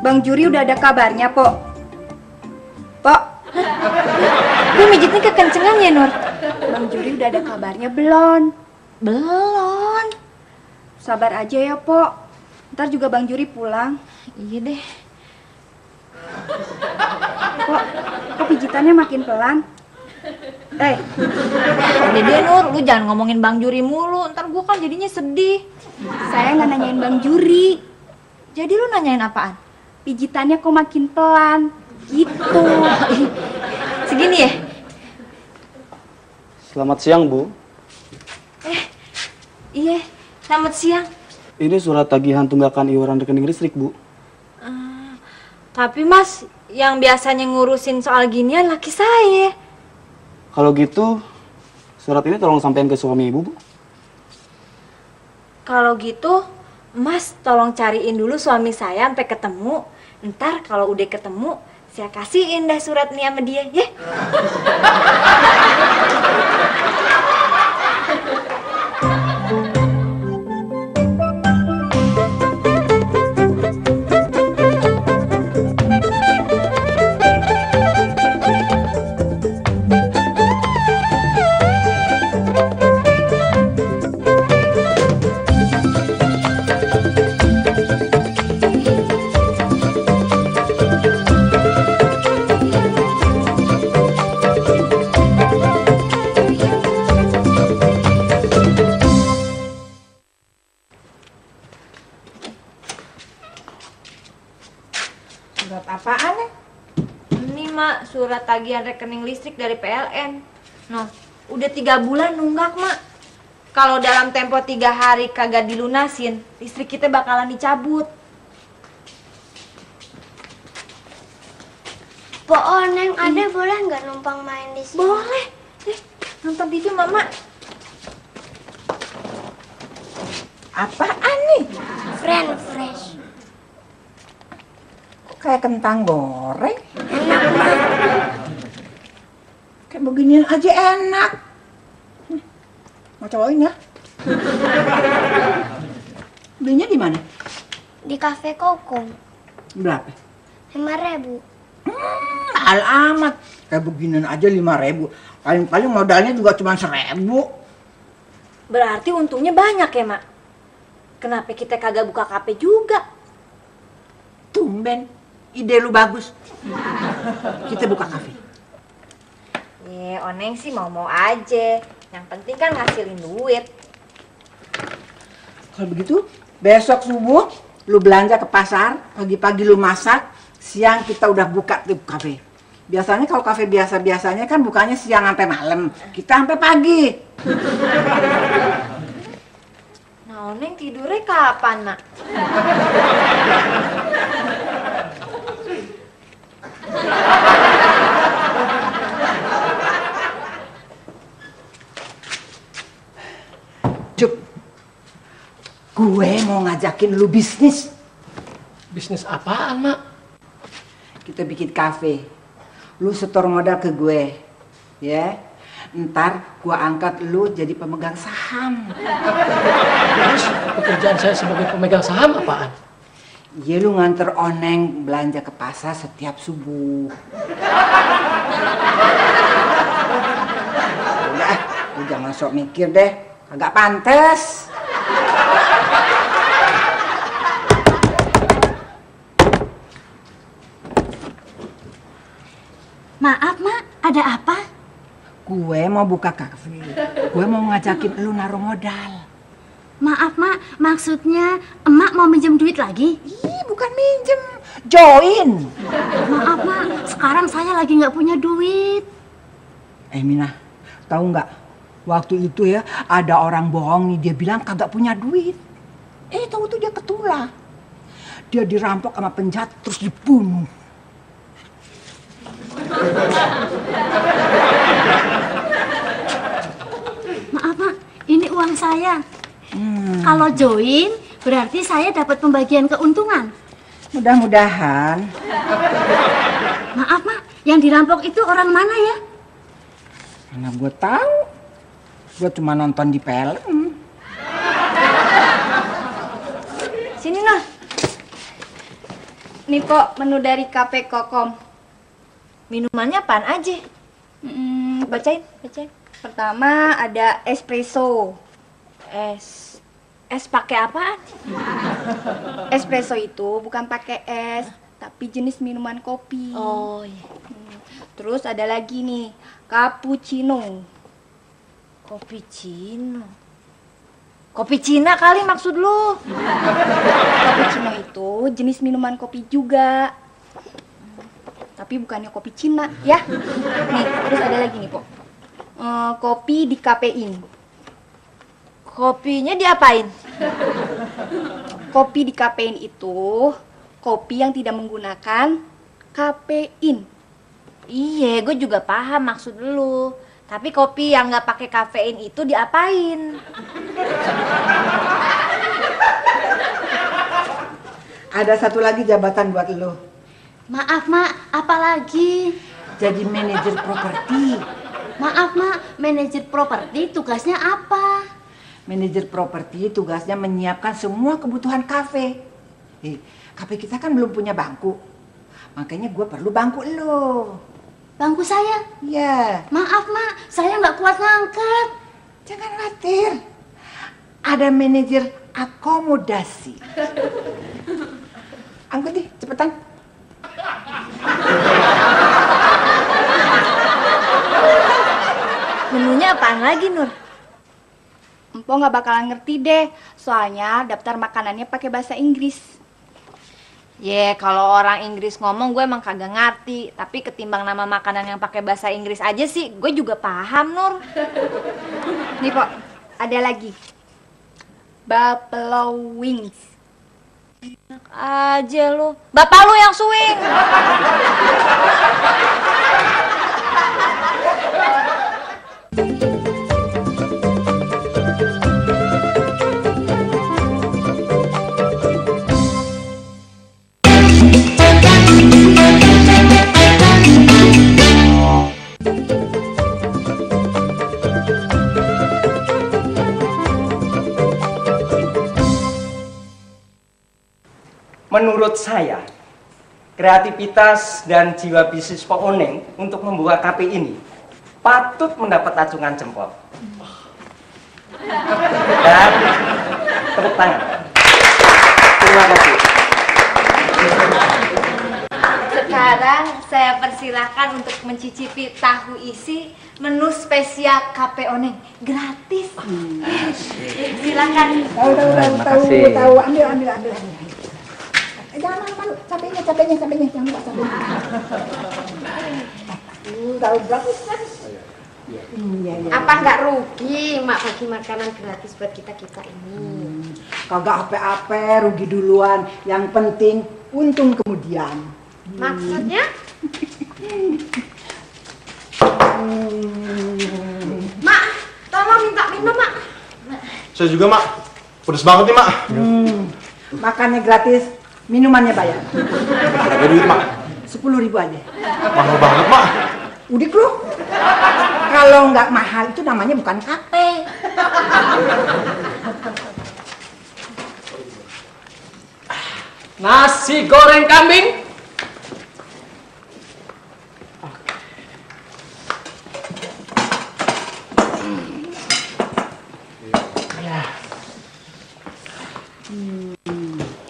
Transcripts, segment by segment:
Bang Juri udah ada kabarnya, Pok. Pok. Gue mijitnya kekencengan ya, Nur? Bang Juri udah ada kabarnya belum? Belum. Sabar aja ya, Pok. Ntar juga Bang Juri pulang. Iya deh. Kok pijitannya makin pelan? Udah deh, Nur, lu jangan ngomongin Bang Juri mulu. Ntar gue kan jadinya sedih. Saya nggak nanyain Bang Juri. Jadi lu nanyain apaan? Pijitannya kok makin pelan, gitu. Segini ya? Selamat siang, Bu. Iya, selamat siang. Ini surat tagihan tunggakan iuran rekening listrik, Bu. Tapi Mas, yang biasanya ngurusin soal ginian laki saya. Kalau gitu, surat ini tolong sampaikan ke suami Ibu, Bu. Kalau gitu, Mas tolong cariin dulu suami saya sampai ketemu. Ntar kalau udah ketemu, saya kasihin dah surat nih sama dia, ya. Surat apaan ya? Ini Mak, surat tagihan rekening listrik dari PLN. Noh, udah 3 bulan nunggak Mak. Kalau dalam tempo 3 hari kagak dilunasin, listrik kita bakalan dicabut. Po Oneng, Ade boleh nggak numpang main di sini? Boleh. Nonton TV Mama. Apaan nih? Friend fresh. Kayak kentang goreng. Kayak beginian aja enak. Mau cobain ya? Belinya di mana? Di kafe Kokong. Berapa? 5.000. Mahal amat. Kayak beginian aja 5.000. Paling-paling modalnya juga cuma 1.000. Berarti untungnya banyak ya, Mak? Kenapa kita kagak buka kafe juga? Tumben. Ide lu bagus. Kita buka kafe. Oneng sih mau-mau aja. Yang penting kan ngasilin duit. Kalau begitu, besok subuh lu belanja ke pasar, pagi-pagi lu masak, siang kita udah buka tuh kafe. Biasanya kalau kafe biasa-biasanya kan bukanya siang sampai malam. Kita sampai pagi. Nah, Oneng tidurnya kapan, Nak? Cuk, gue mau ngajakin lu bisnis. Bisnis apaan, Mak? Kita bikin kafe. Lu setor modal ke gue, ya. Ntar gue angkat lu jadi pemegang saham. Terus pekerjaan saya sebagai pemegang saham apaan? Ya lu nganter Oneng belanja ke pasar setiap subuh. Udah, lu jangan sok mikir deh. Agak pantes. Maaf, Mak. Ada apa? Gue mau buka kafe. Gue mau ngajakin lu naruh modal. Maaf, Mak. Maksudnya emak mau minjem duit lagi? Ih, bukan minjem. Join. Maaf, Mak. Sekarang saya lagi nggak punya duit. Minah, tahu nggak? Waktu itu ya ada orang bohong nih, dia bilang kagak punya duit. Tahu tuh dia ketulah. Dia dirampok sama penjahat terus dibunuh. Maaf, Mak. Ini uang saya. Kalau join, berarti saya dapat pembagian keuntungan. Mudah-mudahan. Maaf, Mak. Yang dirampok itu orang mana ya? Mana gue tahu. Gue cuma nonton di film. Sini, Noh. Nih Pok, menu dari Cafe Kokom. Minumannya apaan aja? Bacain. Pertama ada espresso. Es pakai apaan? Espresso itu bukan pakai es, tapi jenis minuman kopi. Oh iya. Terus ada lagi nih, cappuccino. Kopi Cina. Kopi Cina kali maksud lu. Cappuccino itu jenis minuman kopi juga. Tapi bukannya kopi Cina, ya. Nih, terus ada lagi nih, Pok. Kopi dikafein. Kopinya diapain? Kopi dikafein itu kopi yang tidak menggunakan kafein. Iya, gue juga paham maksud lu. Tapi kopi yang nggak pakai kafein itu diapain? Ada satu lagi jabatan buat lo. Maaf, Mak, apa lagi? Jadi manajer properti. Maaf, Mak, manajer properti tugasnya apa? Manajer properti tugasnya menyiapkan semua kebutuhan kafe. Kafe kita kan belum punya bangku. Makanya gue perlu bangku lo. Bangku saya? Ya. Maaf, Mak, saya nggak kuat ngangkat. Jangan khawatir. Ada manajer akomodasi. Angkut nih, cepetan. Menunya apaan lagi, Nur? Empo nggak bakalan ngerti deh, soalnya daftar makanannya pakai bahasa Inggris. Kalau orang Inggris ngomong gue emang kagak ngerti. Tapi ketimbang nama makanan yang pakai bahasa Inggris aja sih, gue juga paham, Nur. Nih Pok, ada lagi. Buffalo wings. Enak aja lu. Bapak lu yang swing. Menurut saya, kreativitas dan jiwa bisnis Pak Oneng untuk membuat kafe ini patut mendapat acungan jempol. Dan tepuk tangan. Terima kasih. Sekarang saya persilahkan untuk mencicipi tahu isi menu spesial Cafe Oneng gratis. Silakan. Tahu. Ambil. Jangan malu, cabenya, jangan lupa cabenya. Tahu gratis. Iya. Apa nggak rugi mak bagi makanan gratis buat kita ini? Kagak apa-apa, rugi duluan. Yang penting untung kemudian. Maksudnya? Mak, tolong minta minum mak. Saya juga mak, pedes banget nih mak. Makannya gratis, minumannya bayar. Berapa duit mak? 10.000 aja. Mahal banget mak. Udik lu. Kalau nggak mahal itu namanya bukan kafe. Nasi goreng kambing.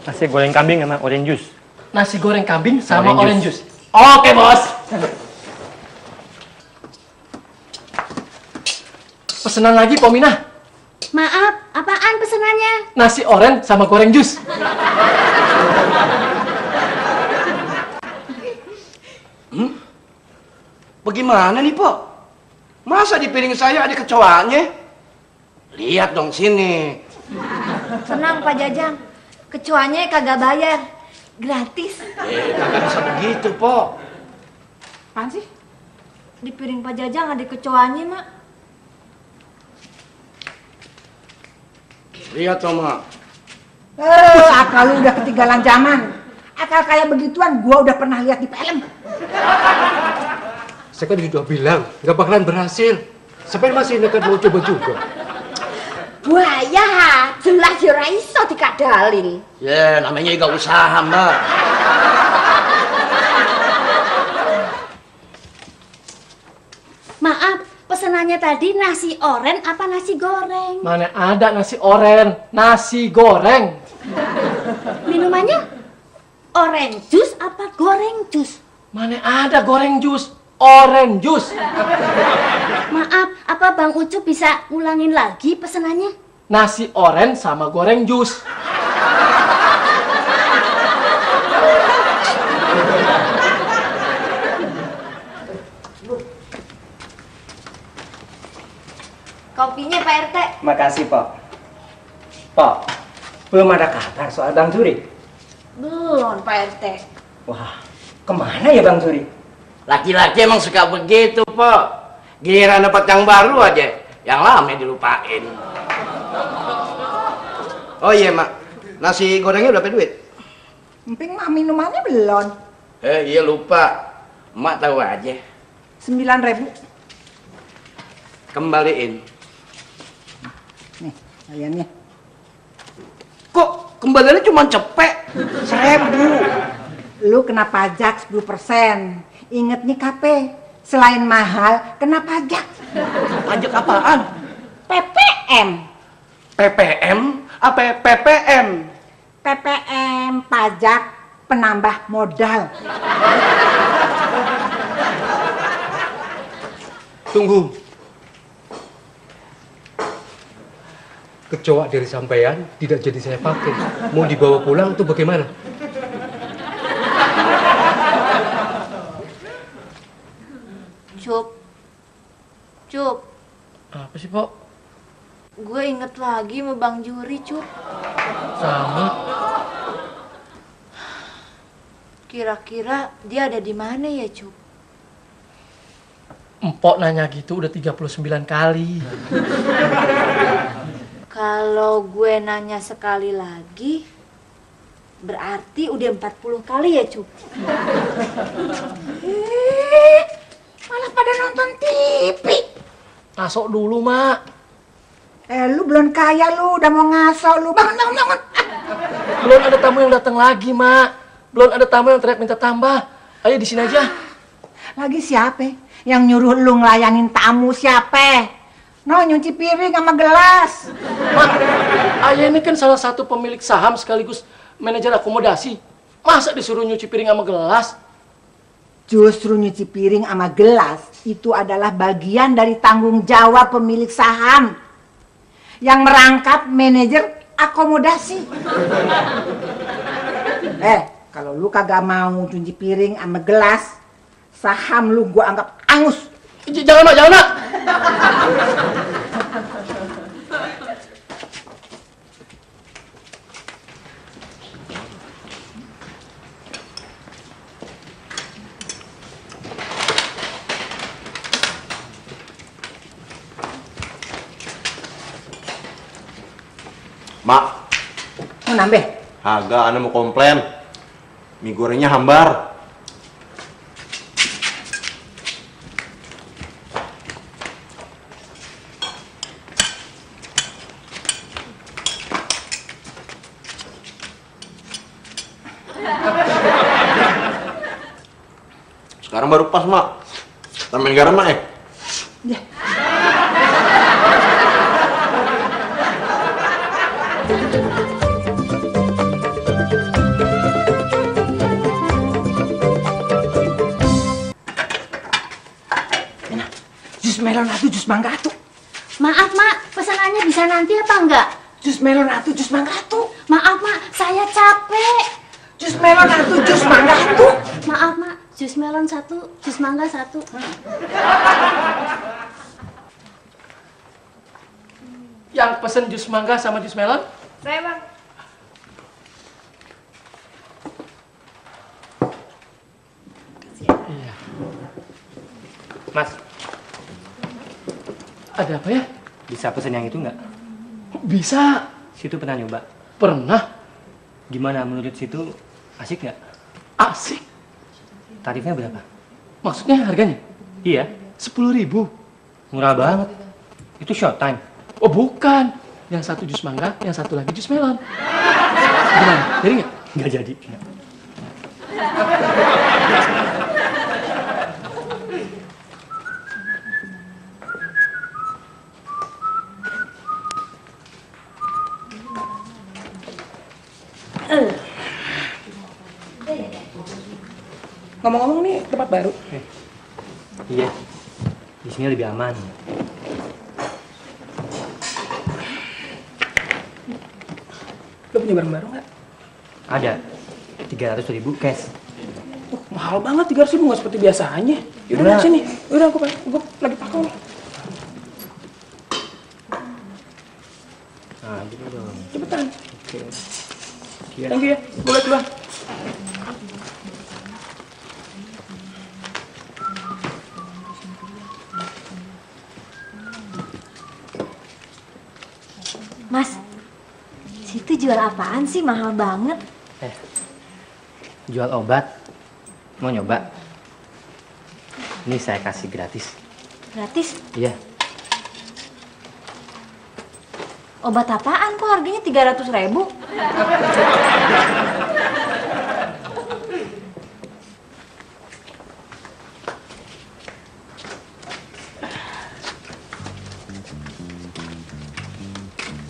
Nasi goreng kambing sama orange juice. Nasi goreng kambing sama Orange orange juice. Oke, Bos. Pesanan lagi, Pominah. Maaf, apaan pesanannya? Nasi orange sama goreng jus. Bagaimana nih, Pok? Masa di piring saya ada kecoanya? Lihat dong sini. Tenang Pak Jajang, kecoanya kagak bayar, gratis. Kagak bisa begitu, Pok. Apaan sih? Di piring Pak Jajang ada kecoanya, Mak. Lihat dong, Mak. Akal lu udah ketinggalan zaman. Akal kayak begituan gua udah pernah lihat di film. Saya kan udah bilang, nggak bakalan berhasil. Sampai masih nekat mau coba juga. Buaya, jelas ya ora iso dikadalin. Ya, namanya juga usaha, Mbak. Maaf, pesenannya tadi nasi oren apa nasi goreng? Mana ada nasi oren, nasi goreng. Minumannya orange juice apa goreng juice? Mana ada goreng jus, orange juice. Maaf, apa Bang Ucup bisa ulangin lagi pesenannya? Nasi oren sama goreng jus. Kopinya Pak RT. Makasih, Pok. Pok, belum ada kabar soal Bang Suri? Belum Pak RT. Wah, kemana ya Bang Suri? Laki-laki emang suka begitu, Pok. Giliran dapat yang baru aja, yang lama dilupain. Oh iya, Mak. Nasi gorengnya berapa duit? Emping mah minumannya belum. Iya lupa. Emak tahu aja. 9.000. Kembaliin. Nih, ayamnya. Kok kembaliannya cuma cepet? 1.000. Lu kena pajak 10%. Ingat nih KP, selain mahal, kena pajak. Pajak apaan? PPM. PPM? Apa PPM? PPM, pajak penambah modal. Tunggu. Kecoa dari sampean tidak jadi saya pakai. Mau dibawa pulang tuh bagaimana? Cup. Apa sih, Pok? Gue inget lagi sama Bang Juri, Cup. Sama. Kira-kira dia ada di mana ya, Cup? Empok nanya gitu udah 39 kali. Kalau gue nanya sekali lagi, berarti udah 40 kali ya, Cup? Malah pada nonton TV. Ngasok dulu, Mak. Lu belum kaya lu, udah mau ngaso lu. Bangun. Belum ada tamu yang datang lagi, Mak. Belum ada tamu yang teriak minta tambah. Ayo di sini aja. Lagi siapa? Yang nyuruh lu ngelayanin tamu siapa? No, nyuci piring sama gelas. Mak, ayah ini kan salah satu pemilik saham sekaligus manajer akomodasi. Masa disuruh nyuci piring sama gelas? Justru nyuci piring sama gelas itu adalah bagian dari tanggung jawab pemilik saham yang merangkap manajer akomodasi. Kalau lu kagak mau cuci piring sama gelas, saham lu gua anggap angus. Jangan, Mak, jangan, Mak. Mak, Mau nambah? agak ana mau komplain. Mie gorengnya hambar. Sekarang baru pas, Mak. Tambahin garam, Mak, ya? Ya. Jus melon atuh, jus mangga atuh. Maaf, Mak, pesanannya bisa nanti apa enggak? Jus melon atuh, jus mangga atuh. Maaf, Mak, saya capek. Jus melon atuh, jus mangga atuh. Maaf, Mak, jus melon 1, jus mangga 1. Yang pesen jus mangga sama jus melon? Saya, Bang. Iya. Mas, ada apa ya? Bisa pesen yang itu nggak? Bisa. Situ pernah nyoba? Pernah. Gimana menurut situ? Asik nggak? Asik. Tarifnya berapa? Maksudnya harganya? Iya. 10.000. Murah banget. Itu short time. Oh bukan. Yang satu jus mangga, yang satu lagi jus melon. Gimana? Jadi nggak? Nggak jadi. Ngomong-ngomong nih tempat baru. Iya. Di sini lebih aman. Lo punya barang baru nggak? Ada. 300.000 cash. Mahal banget 300.000, nggak seperti biasanya. Yaudah, Enggak. sini. Udah, aku lagi pakai nih. Nah, gitu dong. Cepetan. Oke. Thank you ya. Gue liat duluan. Mas, situ jual apaan sih? Mahal banget. Jual obat. Mau nyoba? Ini saya kasih gratis. Gratis? Iya. Obat apaan kok harganya 300.000?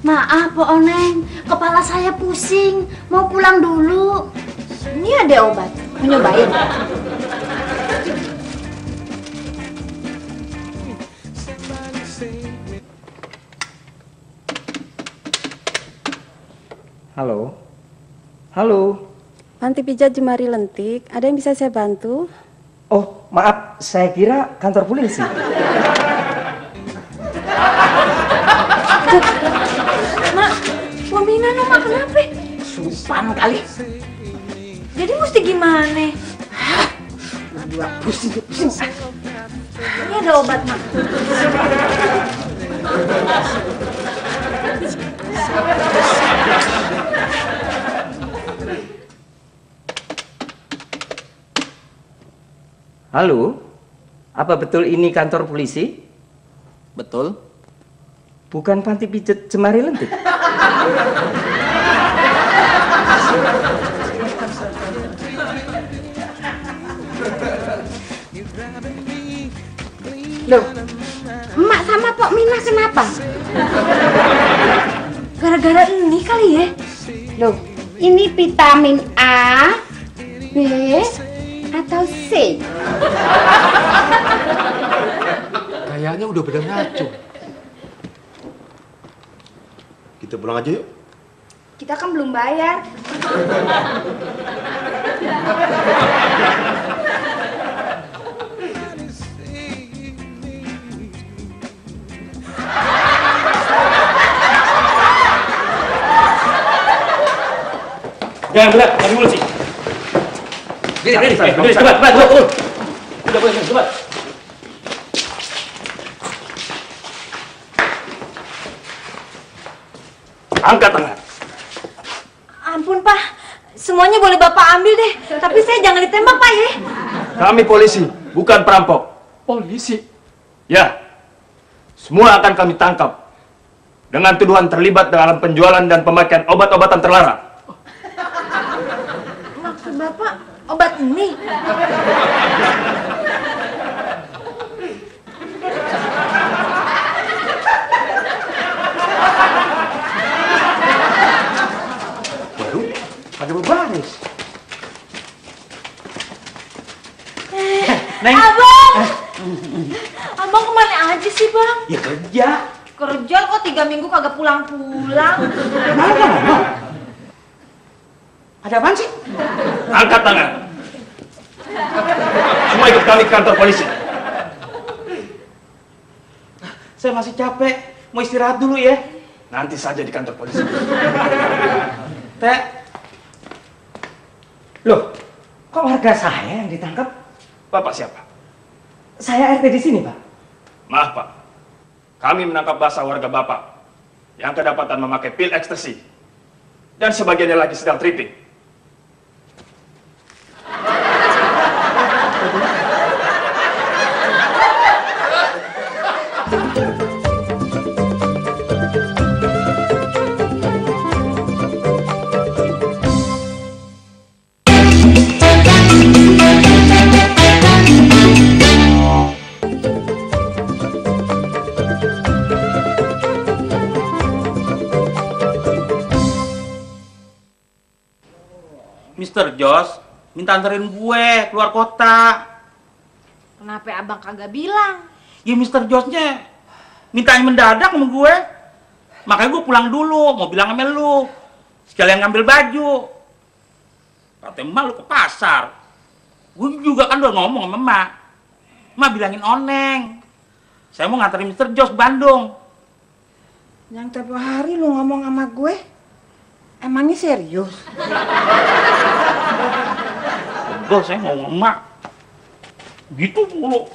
Maaf, Po Oneng, kepala saya pusing. Mau pulang dulu. Ini ada obat. Mau nyobain? Halo. Halo. Panti pijat Jemari Lentik, ada yang bisa saya bantu? Oh, maaf, saya kira kantor polisi. Mak, Wamina no, Mak, kenapa? Supan kali. Jadi mesti gimana? Pusing. Ini ada obat, Mak. Halo, apa betul ini kantor polisi? Betul. Bukan panti pijat Jemari Lentik. Loh, Emak sama Pok Minah kenapa? Gara-gara ini kali ya? Loh, ini vitamin A, B, atau C? Kayaknya udah benar racun. Kita pulang aja yuk. Kita kan belum bayar. Jangan berat, lagi mulu sih. Berdiri, cepat. Udah boleh, cepat. Angkat tangan. Ampun, Pak. Semuanya boleh Bapak ambil deh. Tapi saya jangan ditembak, Pak ya. Kami polisi, bukan perampok. Polisi? Ya. Semua akan kami tangkap dengan tuduhan terlibat dalam penjualan dan pemakaian obat-obatan terlarang. Maksud Bapak obat ini? Baru ada berbaris. Neng. Abang! Abang kemana aja sih, Bang? Ya kerja. Kerja kok 3 minggu kagak pulang-pulang. Ada apaan sih? Angkat tangan. Semua ikut kami ke kantor polisi. Saya masih capek. Mau istirahat dulu ya. Nanti saja di kantor polisi. Teh. Loh, kok warga saya yang ditangkap? Bapak siapa? Saya RT di sini, Pak. Maaf, Pak. Kami menangkap basah warga Bapak yang kedapatan memakai pil ekstasi. Dan sebagiannya lagi sedang tripping. Mr. Jos minta anterin gue keluar kota. Kenapa abang kagak bilang? Ya Mr. Josnya mintanya mendadak sama gue. Makanya gue pulang dulu, mau bilang sama lu. Sekalian ngambil baju. Katanya emak lu ke pasar. Gue juga kan udah ngomong sama emak. Emak bilangin Oneng. Saya mau nganterin Mr. Jos Bandung. Yang tiap hari lu ngomong sama gue, emangnya serius? Enggak, saya ngomong emak. Gitu mulu.